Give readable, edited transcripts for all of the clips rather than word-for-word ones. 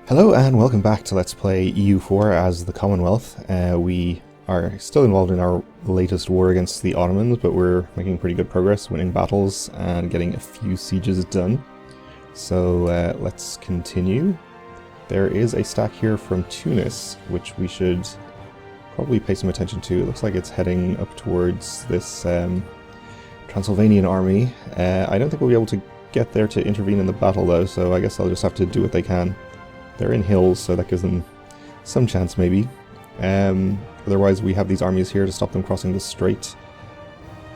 Hello and welcome back to Let's Play EU4 as the Commonwealth. We are still involved in our latest war against the Ottomans, but we're making pretty good progress, winning battles and getting a few sieges done. So let's continue. There is a stack here from Tunis, which we should probably pay some attention to. It looks like it's heading up towards this Transylvanian army. I don't think we'll be able to get there to intervene in the battle though, so I guess I'll just have to do what they can. They're in hills, so that gives them some chance, maybe. Otherwise, we have these armies here to stop them crossing the strait,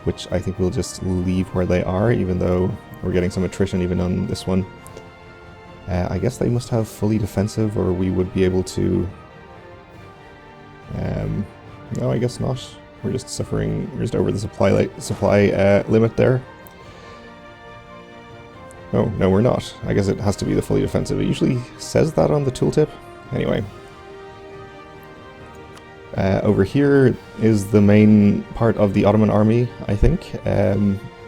which I think we'll just leave where they are, even though we're getting some attrition even on this one. I guess they must have fully defensive, or we would be able to... no, I guess not. We're just suffering, we're just over the supply limit there. Oh, no, we're not. I guess it has to be the fully defensive. It usually says that on the tooltip. Anyway. Over here is the main part of the Ottoman army, I think,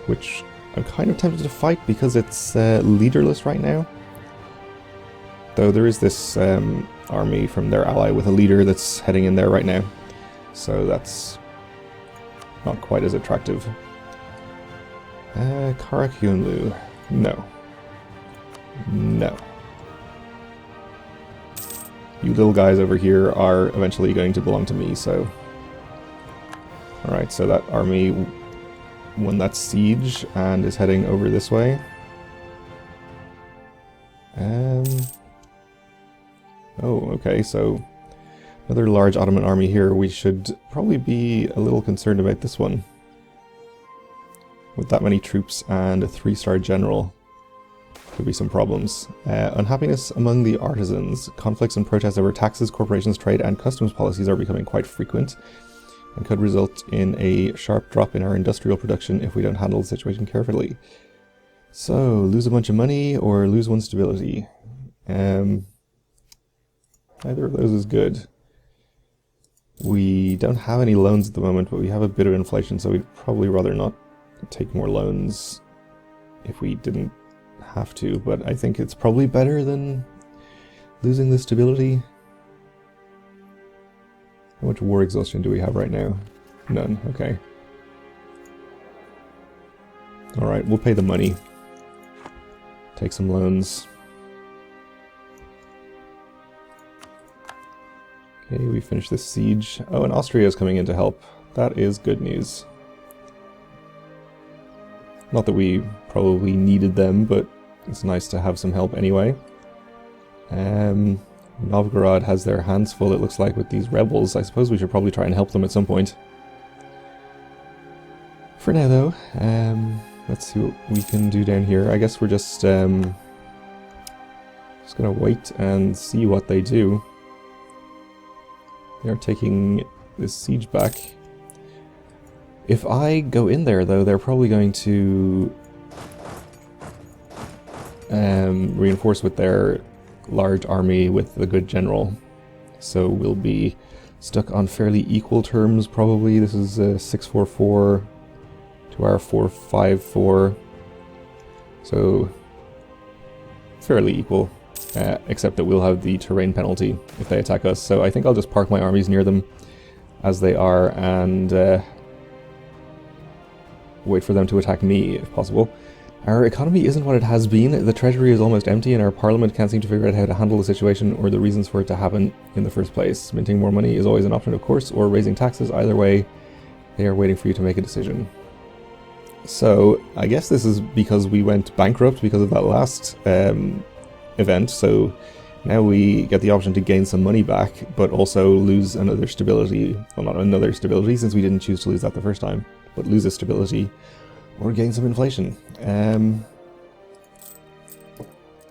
which I'm kind of tempted to fight because it's leaderless right now. Though there is this army from their ally with a leader that's heading in there right now. So that's not quite as attractive. Karakunlu. No. No. You little guys over here are eventually going to belong to me, so... Alright, so that army won that siege and is heading over this way. Oh, okay, so... Another large Ottoman army here. We should probably be a little concerned about this one. With that many troops and a 3-star general, could be some problems. Unhappiness among the artisans. Conflicts and protests over taxes, corporations, trade and customs policies are becoming quite frequent and could result in a sharp drop in our industrial production if we don't handle the situation carefully. So, lose a bunch of money or lose one stability. Neither of those is good. We don't have any loans at the moment, but we have a bit of inflation, so we'd probably rather not take more loans if we didn't have to, but I think it's probably better than losing the stability. How much war exhaustion do we have right now? None, okay. Alright, we'll pay the money. Take some loans. Okay, we finished this siege. Oh, and Austria is coming in to help. That is good news. Not that we probably needed them, but it's nice to have some help anyway. Novgorod has their hands full, it looks like, with these rebels. I suppose we should probably try and help them at some point. For now, though, let's see what we can do down here. I guess we're just gonna wait and see what they do. They are taking this siege back. If I go in there, though, they're probably going to reinforce with their large army with the good general. So we'll be stuck on fairly equal terms, probably. This is 644 to our 454. So fairly equal, except that we'll have the terrain penalty if they attack us. So I think I'll just park my armies near them as they are and... wait for them to attack me, if possible. Our economy isn't what it has been. The treasury is almost empty and our parliament can't seem to figure out how to handle the situation or the reasons for it to happen in the first place. Minting more money is always an option, of course, or raising taxes. Either way, they are waiting for you to make a decision. So, I guess this is because we went bankrupt because of that last event, so now we get the option to gain some money back, but also lose another stability. Well, not another stability, since we didn't choose to lose that the first time. But lose a stability or gain some inflation.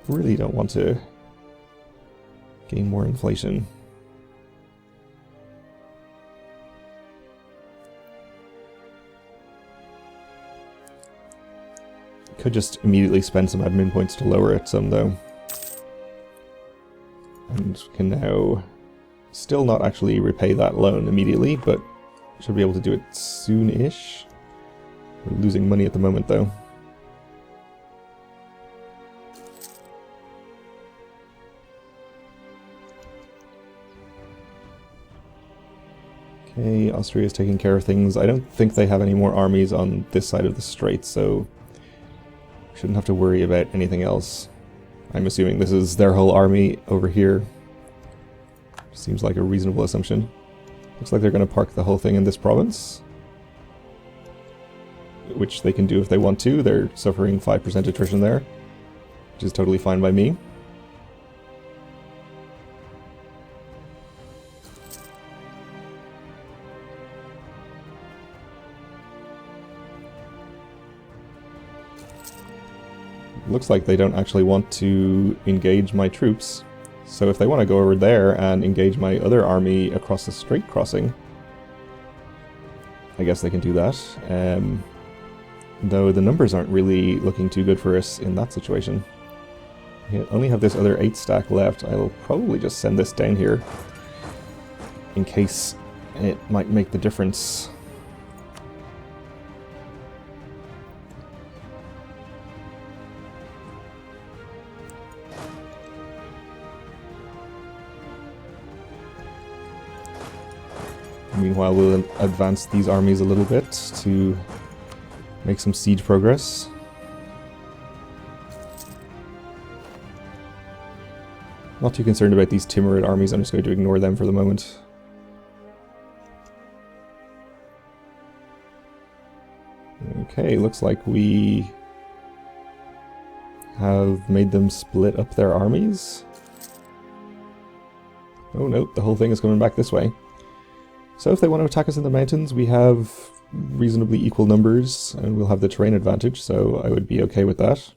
Really don't want to gain more inflation. Could just immediately spend some admin points to lower it some, though. And can now still not actually repay that loan immediately, but should be able to do it soon-ish. We're losing money at the moment, though. Okay, Austria is taking care of things. I don't think they have any more armies on this side of the strait, so shouldn't have to worry about anything else. I'm assuming this is their whole army over here. Seems like a reasonable assumption. Looks like they're going to park the whole thing in this province, which they can do if they want to. They're suffering 5% attrition there, which is totally fine by me. Looks like they don't actually want to engage my troops. So if they want to go over there and engage my other army across the strait crossing, I guess they can do that. Though the numbers aren't really looking too good for us in that situation. We only have this other 8 stack left. I'll probably just send this down here in case it might make the difference. Meanwhile, we'll advance these armies a little bit to make some siege progress. Not too concerned about these Timurid armies, I'm just going to ignore them for the moment. Okay, looks like we have made them split up their armies. Oh no, the whole thing is coming back this way. So if they want to attack us in the mountains, we have reasonably equal numbers, and we'll have the terrain advantage, so I would be okay with that.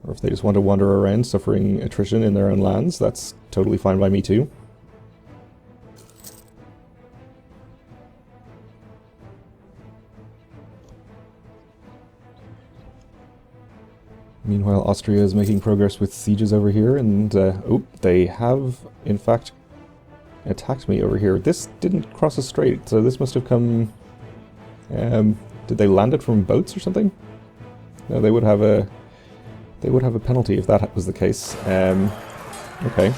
Or if they just want to wander around suffering attrition in their own lands, that's totally fine by me too. Meanwhile, Austria is making progress with sieges over here, and oh, they have, in fact, attacked me over here. This didn't cross a strait, so this must have come... did they land it from boats or something? No, they would have a penalty if that was the case. Okay.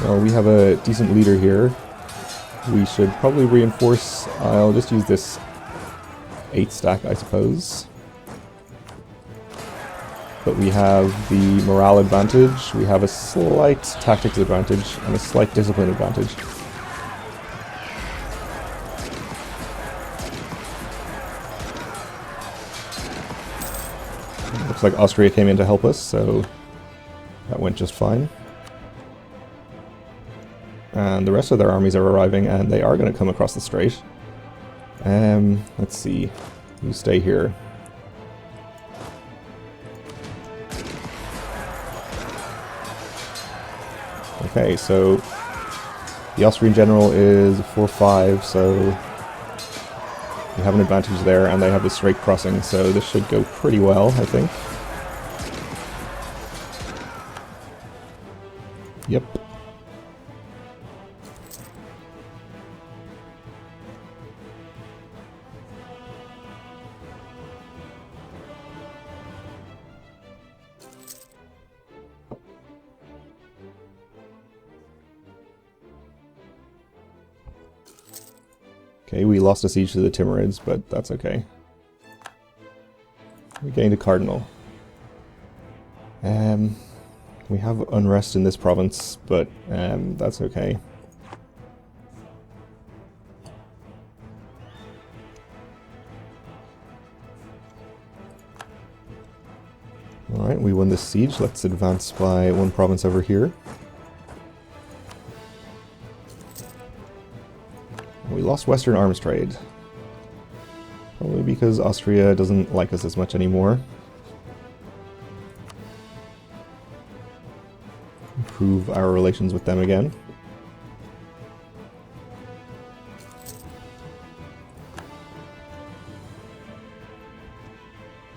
Well, we have a decent leader here. We should probably reinforce... I'll just use this 8 stack, I suppose. But we have the morale advantage, we have a slight tactics advantage, and a slight discipline advantage. Looks like Austria came in to help us, so that went just fine. And the rest of their armies are arriving, and they are going to come across the strait. Let's see, you stay here. Okay, so the Austrian general is 4-5, so we have an advantage there, and they have the strait crossing, so this should go pretty well, I think. Yep. Okay, we lost a siege to the Timurids, but that's okay. We gained a cardinal. We have unrest in this province, but that's okay. Alright, we won this siege. Let's advance by 1 province over here. We lost Western arms trade. Probably because Austria doesn't like us as much anymore. Improve our relations with them again.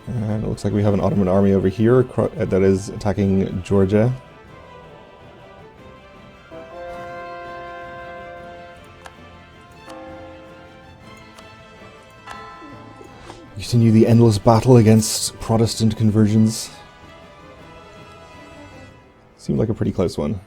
And it looks like we have an Ottoman army over here that is attacking Georgia. Continue the endless battle against Protestant conversions. Seemed like a pretty close one.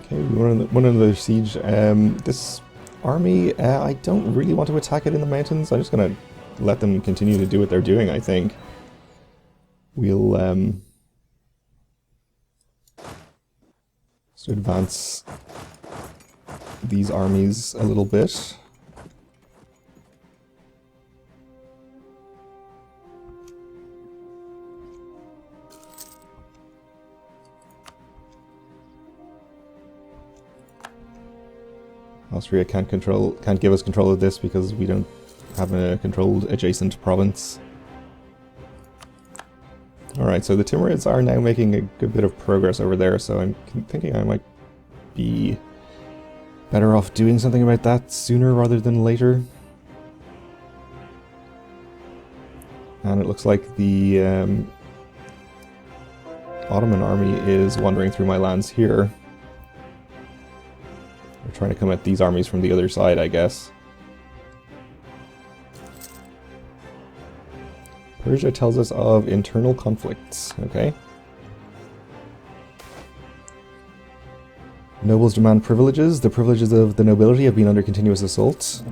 Okay, we won another siege. This army, I don't really want to attack it in the mountains. I'm just going to let them continue to do what they're doing, I think. We'll just advance these armies a little bit. Austria can't give us control of this because we don't have a controlled adjacent province. Alright, so the Timurids are now making a good bit of progress over there, so I'm thinking I might be better off doing something about that sooner rather than later. And it looks like the Ottoman army is wandering through my lands here. They're trying to come at these armies from the other side, I guess. Persia tells us of internal conflicts. Okay. Nobles demand privileges. The privileges of the nobility have been under continuous assault.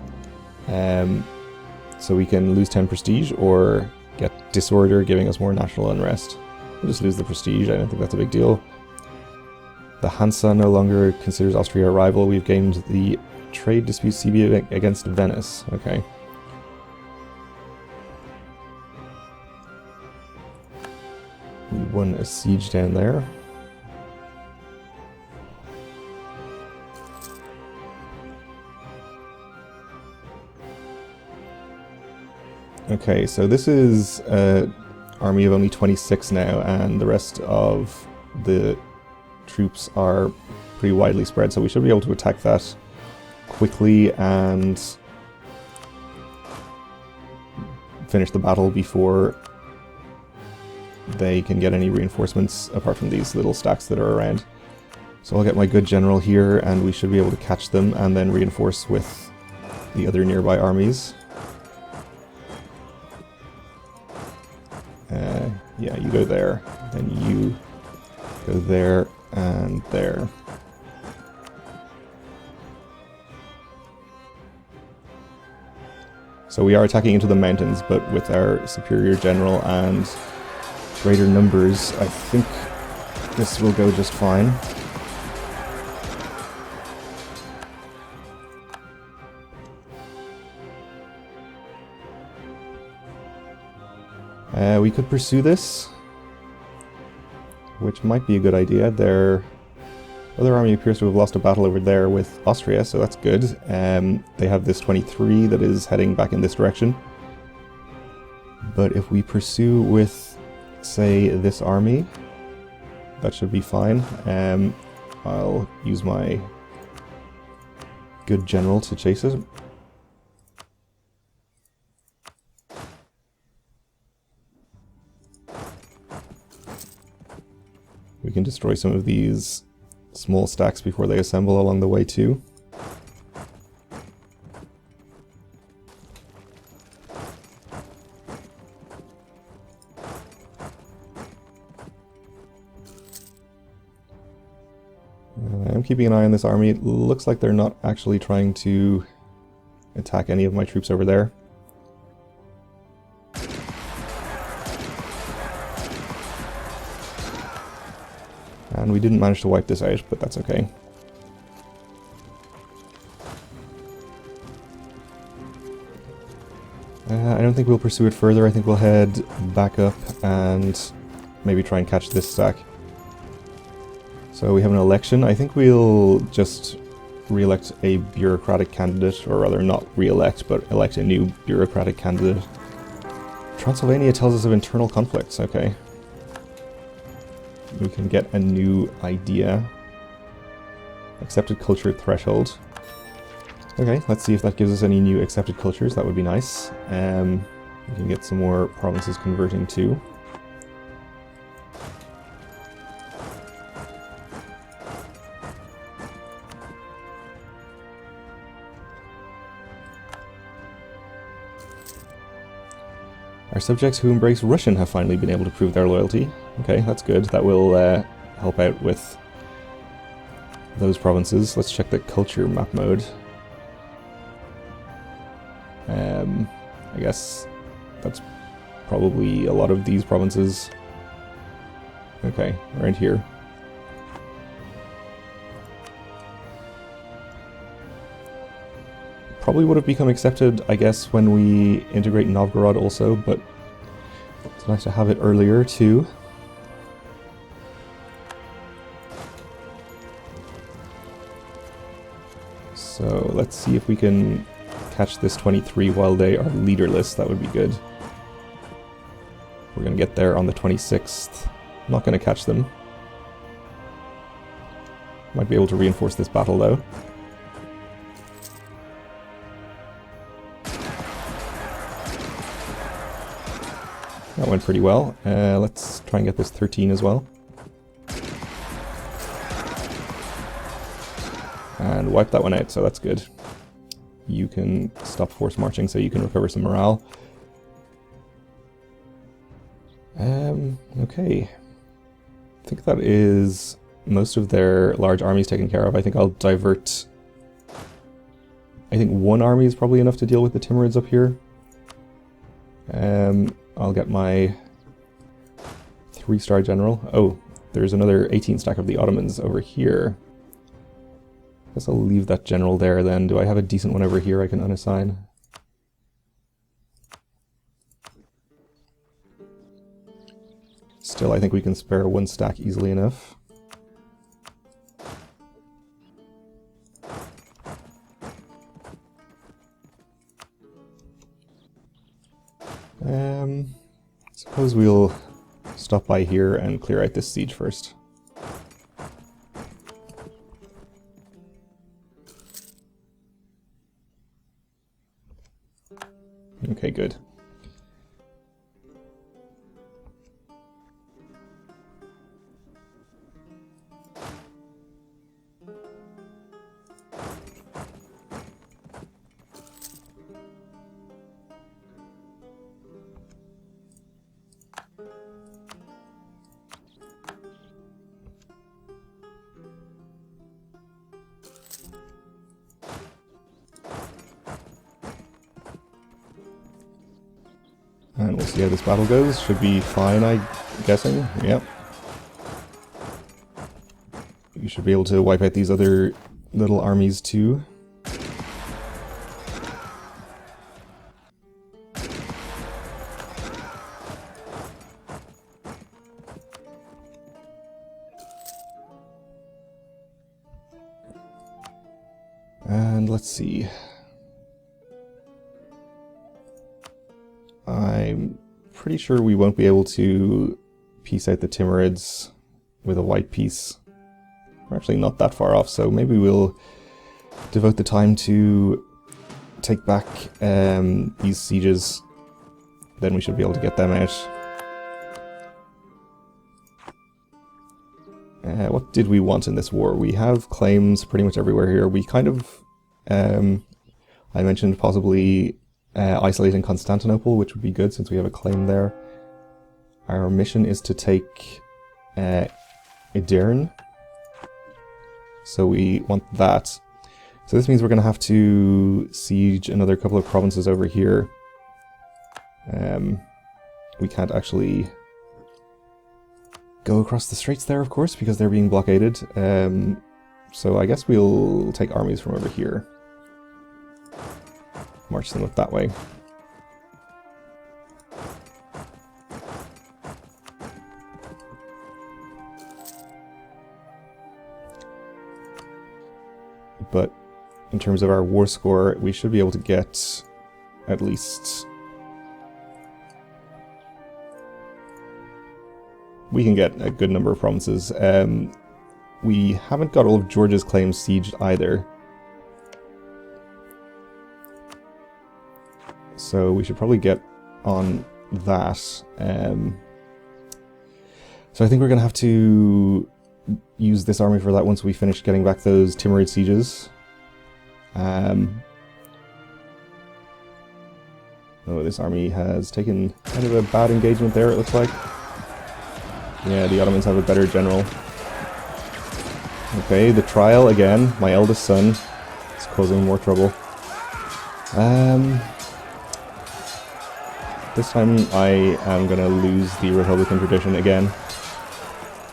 So we can lose 10 prestige or get disorder, giving us more national unrest. We'll just lose the prestige. I don't think that's a big deal. The Hansa no longer considers Austria a rival. We've gained the trade dispute CB against Venice. Okay. We won a siege down there. Okay, so this is an army of only 26 now, and the rest of the troops are pretty widely spread, so we should be able to attack that quickly and finish the battle before they can get any reinforcements apart from these little stacks that are around. So I'll get my good general here and we should be able to catch them and then reinforce with the other nearby armies. Yeah, you go there, then you go there and there. So we are attacking into the mountains, but with our superior general and greater numbers, I think this will go just fine. We could pursue this, which might be a good idea. Their other army appears to have lost a battle over there with Austria, so that's good. They have this 23 that is heading back in this direction. But if we pursue with, say, this army, that should be fine. I'll use my good general to chase it. We can destroy some of these small stacks before they assemble along the way too. I'm keeping an eye on this army. It looks like they're not actually trying to attack any of my troops over there. And we didn't manage to wipe this out, but that's okay. I don't think we'll pursue it further. I think we'll head back up and maybe try and catch this stack. So we have an election. I think we'll just re-elect a bureaucratic candidate, or rather not re-elect, but elect a new bureaucratic candidate. Transylvania tells us of internal conflicts. Okay. We can get a new idea. Accepted culture threshold. Okay, let's see if that gives us any new accepted cultures. That would be nice. We can get some more provinces converting too. Our subjects who embrace Russian have finally been able to prove their loyalty. Okay, that's good. That will help out with those provinces. Let's check the culture map mode. I guess that's probably a lot of these provinces. Okay, around here. Probably would have become accepted, I guess, when we integrate Novgorod also, but it's nice to have it earlier too. So let's see if we can catch this 23 while they are leaderless. That would be good. We're going to get there on the 26th. I'm not going to catch them. Might be able to reinforce this battle though. That went pretty well. Let's try and get this 13 as well. And wipe that one out, so that's good. You can stop force marching so you can recover some morale. Okay. I think that is most of their large armies taken care of. I think I'll divert... I think one army is probably enough to deal with the Timurids up here. I'll get my 3-star general. Oh, there's another 18 stack of the Ottomans over here. Guess I'll leave that general there then. Do I have a decent one over here I can unassign? Still, I think we can spare 1 stack easily enough. Suppose we'll stop by here and clear out this siege first. Okay, good. And we'll see how this battle goes. Should be fine, I'm guessing. Yep. You should be able to wipe out these other little armies too. And let's see. I'm pretty sure we won't be able to piece out the Timurids with a white piece. We're actually not that far off, so maybe we'll devote the time to take back these sieges. Then we should be able to get them out. What did we want in this war? We have claims pretty much everywhere here. We kind of... I mentioned possibly... isolating Constantinople, which would be good since we have a claim there. Our mission is to take Edirne. So we want that. So this means we're going to have to siege another couple of provinces over here. We can't actually go across the straits there, of course, because they're being blockaded. So I guess we'll take armies from over here. March them up that way. But in terms of our war score, we should be able to get at least... we can get a good number of provinces. We haven't got all of Georgia's claims sieged either. So we should probably get on that. So I think we're going to have to use this army for that once we finish getting back those Timurid sieges. Oh, this army has taken kind of a bad engagement there, it looks like. Yeah, the Ottomans have a better general. Okay, the trial again. My eldest son is causing more trouble. This time I am going to lose the Republican tradition again,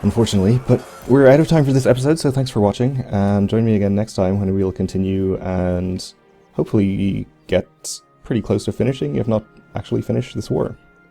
unfortunately. But we're out of time for this episode, so thanks for watching. And join me again next time when we'll continue and hopefully get pretty close to finishing, if not actually finish this war.